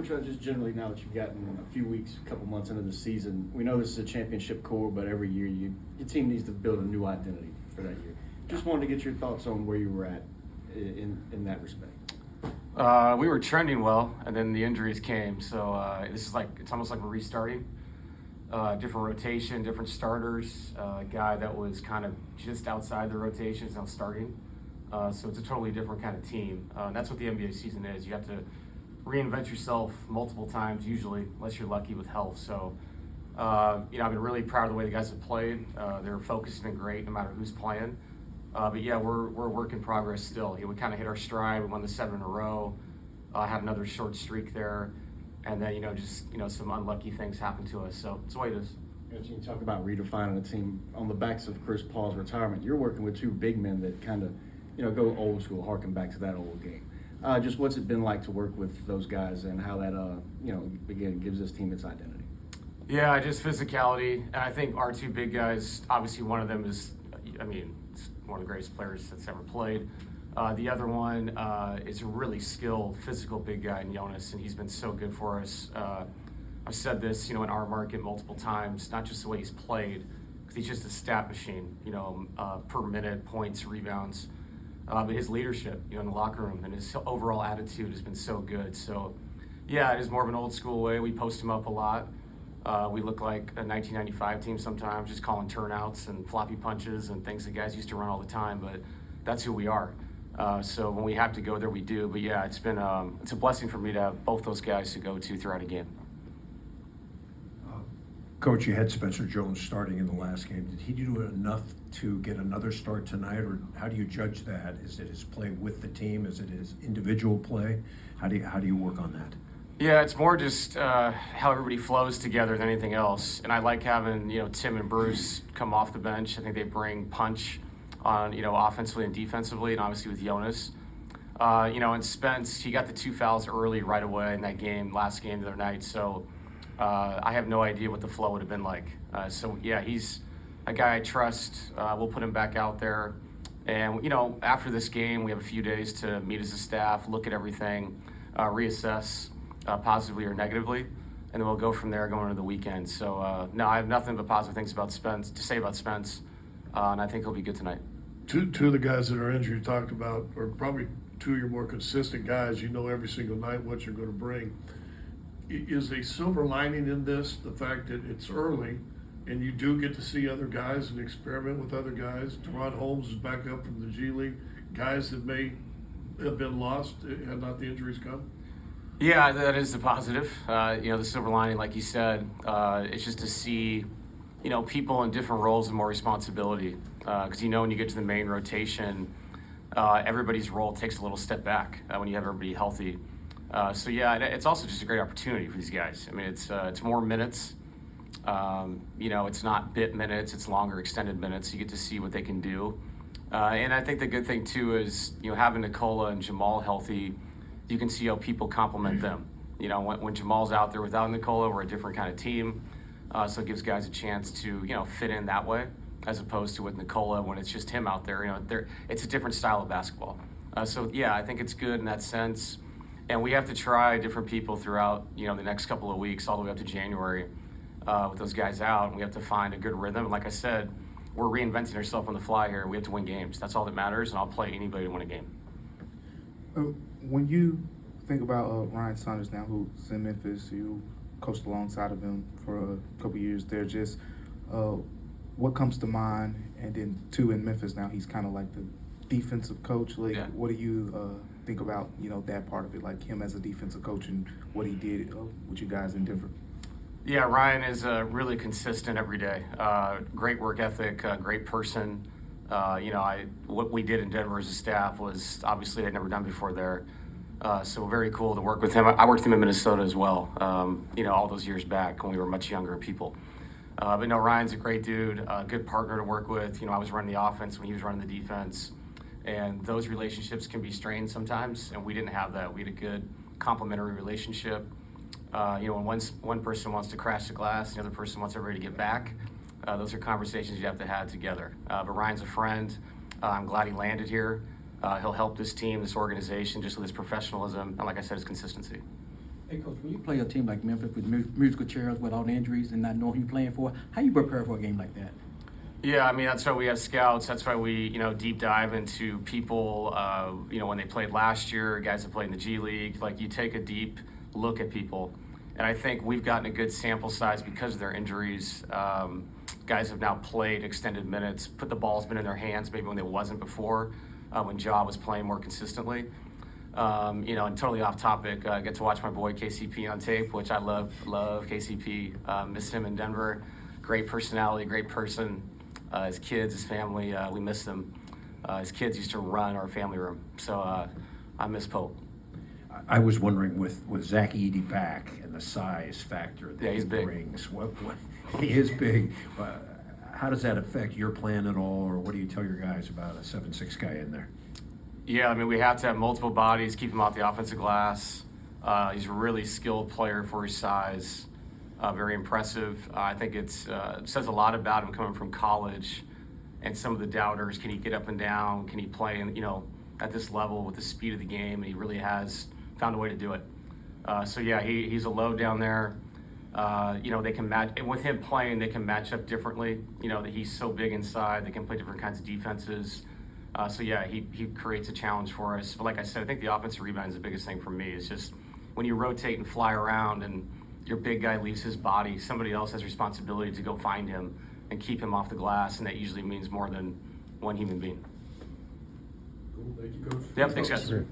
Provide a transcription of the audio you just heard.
Coach, just generally now that you've gotten a few weeks, a couple months into the season, we know this is a championship core, but every year your team needs to build a new identity for that year. Just wanted to get your thoughts on where you were at in that respect. We were trending well, and then the injuries came. So it's almost like we're restarting. Different rotation, different starters. A guy that was kind of just outside the rotation is now starting. So it's a totally different kind of team. That's what the NBA season is. You have to reinvent yourself multiple times, usually, unless you're lucky with health. So, I've been really proud of the way the guys have played. They're focused and great no matter who's playing. But yeah, we're a work in progress still. We kind of hit our stride. We won the 7 in a row. Had another short streak there. And then, some unlucky things happened to us. So it's the way it is. As you talk about redefining the team on the backs of Chris Paul's retirement, you're working with two big men that kind of, go old school, harken back to that old game. Just what's it been like to work with those guys and how that, again, gives this team its identity? Yeah, just physicality. And I think our two big guys, obviously one of them is, one of the greatest players that's ever played. The other one is a really skilled, physical big guy in Jonas, and he's been so good for us. I've said this, in our market multiple times, not just the way he's played, because he's just a stat machine, per minute, points, rebounds. But his leadership, in the locker room and his overall attitude has been so good. So, yeah, it is more of an old school way. We post him up a lot. We look like a 1995 team sometimes, just calling turnouts and floppy punches and things that guys used to run all the time. But that's who we are. So when we have to go there, we do. But yeah, it's a blessing for me to have both those guys to go to throughout a game. Coach, you had Spencer Jones starting in the last game. Did he do enough to get another start tonight, or how do you judge that? Is it his play with the team? Is it his individual play? How do you work on that? Yeah, it's more just how everybody flows together than anything else. And I like having Tim and Bruce come off the bench. I think they bring punch on offensively and defensively, and obviously with Jonas. And Spence, he got the 2 fouls early right away in that game, last game the other night. So I have no idea what the flow would have been like. So yeah, he's a guy I trust. We'll put him back out there. And, after this game, we have a few days to meet as a staff, look at everything, reassess positively or negatively, and then we'll go from there going into the weekend. So, no, I have nothing but positive things to say about Spence, and I think he'll be good tonight. Two of the guys that are injured you talked about are probably two of your more consistent guys. You know every single night what you're going to bring. Is a silver lining in this the fact that it's early and you do get to see other guys and experiment with other guys? Teron Holmes is back up from the G League. Guys that may have been lost had not the injuries come. Yeah, that is the positive. The silver lining, like you said, it's just to see, people in different roles and more responsibility. Because when you get to the main rotation, everybody's role takes a little step back when you have everybody healthy. It's also just a great opportunity for these guys. I mean, it's more minutes. It's not bit minutes; it's longer, extended minutes. You get to see what they can do. And I think the good thing too is having Nikola and Jamal healthy. You can see how people complement them. When Jamal's out there without Nikola, we're a different kind of team. So it gives guys a chance to fit in that way, as opposed to with Nikola when it's just him out there. It's a different style of basketball. I think it's good in that sense. And we have to try different people throughout, the next couple of weeks, all the way up to January, with those guys out. And we have to find a good rhythm. And like I said, we're reinventing ourselves on the fly here. We have to win games. That's all that matters. And I'll play anybody to win a game. When you think about Ryan Saunders now, who's in Memphis, you coached alongside of him for a couple years there, just what comes to mind? And then, too, in Memphis now, he's kind of like the defensive coach. What do you think about, that part of it, like him as a defensive coach and what he did with you guys in Denver? Yeah, Ryan is really consistent every day. Great work ethic, great person. What we did in Denver as a staff was obviously they'd never done before there. So very cool to work with him. I worked with him in Minnesota as well, all those years back when we were much younger people. But no, Ryan's a great dude, a good partner to work with. I was running the offense when he was running the defense. And those relationships can be strained sometimes, and we didn't have that. We had a good complementary relationship. When one person wants to crash the glass, the other person wants everybody to get back. Those are conversations you have to have together. But Ryan's a friend. I'm glad he landed here. He'll help this team, this organization, just with his professionalism, and like I said, his consistency. Hey, Coach, when you play a team like Memphis with musical chairs with all the injuries and not knowing who you're playing for, how you prepare for a game like that? Yeah, I mean, that's why we have scouts. That's why we, deep dive into people, when they played last year, guys that played in the G League. Like, you take a deep look at people. And I think we've gotten a good sample size because of their injuries. Guys have now played extended minutes, put the ball's been in their hands maybe when it wasn't before, when Ja was playing more consistently. And totally off topic, I get to watch my boy KCP on tape, which I love KCP. Miss him in Denver. Great personality, great person. His kids, his family, we miss them. His kids used to run our family room, so I miss Pope. I was wondering with Zach Edey back and the size factor that Yeah, he's he big. brings, what he is big. How does that affect your plan at all, or what do you tell your guys about a 7'6" guy in there? Yeah, I mean, we have to have multiple bodies, keep him off the offensive glass. He's a really skilled player for his size, very impressive. I think it says a lot about him coming from college and some of the doubters. Can he get up and down? Can he play at this level with the speed of the game? And he really has found a way to do it. He's a load down there. They can match, and with him playing, they can match up differently. That he's so big inside, they can play different kinds of defenses. He creates a challenge for us. But like I said, I think the offensive rebound is the biggest thing for me. It's just when you rotate and fly around and your big guy leaves his body, somebody else has responsibility to go find him and keep him off the glass, and that usually means more than one human being. Cool. Thank you, Coach. Yep, thanks guys. Sure.